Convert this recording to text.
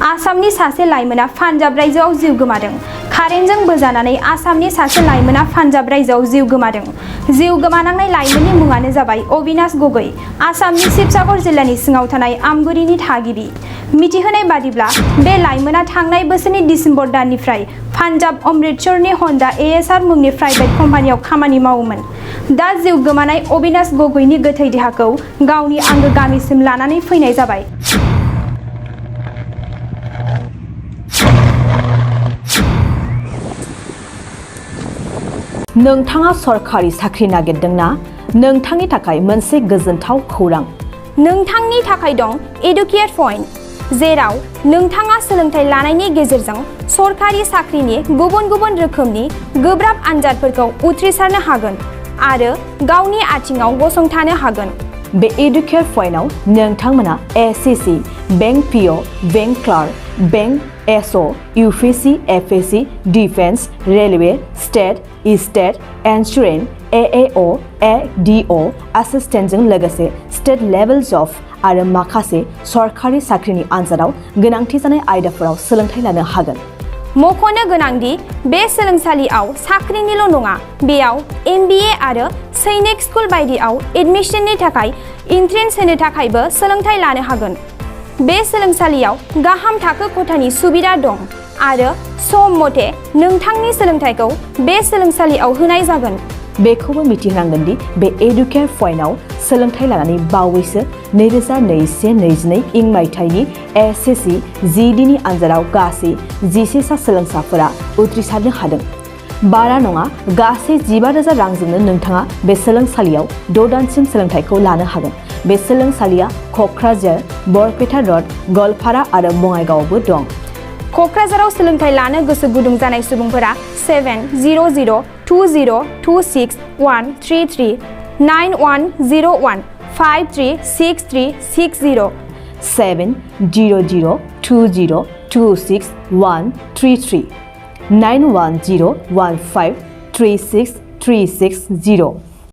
आसामनि सासे लाइमोना पान्जाब रायजोआव जिउ गोमादों। कारेन्टजों बोजानानै आसामनि सासे लाइमोना पान्जाब रायजोआव जिउ गोमादों। जिउ गोमानांनाय लाइमोननि मुङानो जाबाय अबिनाश गगৈ, आसामनि शिबसागर जिल्लानि सिङाव थानाय आमगुरिनि थागिबि। मिथिहोनाय बादिब्ला बे लाइमोना थांनाय बोसोरनि डिसेम्बर दाननिफ्राय पान्जाब अमृतसरनि हन्डा एएसआर मुंनि प्राइभेट कम्पानियाव खामानि मावोमोन। दा जिउ गोमानाय अबिनाश गगैनि गोथै देहाखौ गावनि आंगो गामिसिम लानानै फैनाय जाबाय। नोंथाङा सरकारि साख्रि नागिरदोंना? नोंथांनि थाखाय मोनसे गोजोनथाव खौरां। नोंथांनि थाखाय दं एडुकेट पइन्ट, जेराव नोंथाङा सोलोंथाइ लानायनि गेजेरजों सरकारि साख्रिनि गुबुन गुबुन रोखोमनि गोब्राब आनजादफोरखौ उथ्रिसारनो हागोन आरो गावनि आथिङाव गसंथानो हागोन। बे एडुकेट पइन्टआव नोंथांमोना SSC, bank PO, bank clerk, bank SO, UPSC, FSC, defence, railway, state insurance, AAO, ADO एसिस्टेन्टजों लोगोसे स्टेट लेभेल जब आरो माखासे सरकारि साख्रिनि आनजादाव गोनांथि जानाय आयदाफोराव सोलोंथाइ लानो हागोन। मख'नो गोनांदि बे सोलोंसालियाव साख्रिनिल' नङा, बेयाव एमबिए आरो सैनिक स्कुल बायदियाव एडमिशननि थाखाय एन्ट्रेन्स होनो थाखायबो सोलोंथाइ लानो हागोन। बे सोलोंसालियाव गाहाम थाखो खथानि सुबिदा दं आरो सम मथे नोंथांनि सोलोंथाइखौ बे सोलोंसालियाव होनाय जागोन। बेखौबो मिथिनांगोन दि बे एडुकेट पइन्टआव सोलोंथाइ लानानै बावैसो 2021-22 इं मायथाइनि एसएससि जिडिनि आनजादाव गासै 11 सा सोलोंसाफोरा उथ्रिसारनो हादों। बारा नङा, गासै 15,000 रांजोंनो नोंथाङा बे सोलोंसालियाव 6 दानसिम सोलोंथाइखौ लानो हागोन। बे सोलोंसालिया क'क्राझार, बरपेटा रड, गवालपारा आरो बङाइगावआवबो दं। क'क्राझाराव सोलोंथाइ लानो गोसो गुदुं जानाय सुबुंफोरा 70020261333 9101 536360 70020261333 9101536360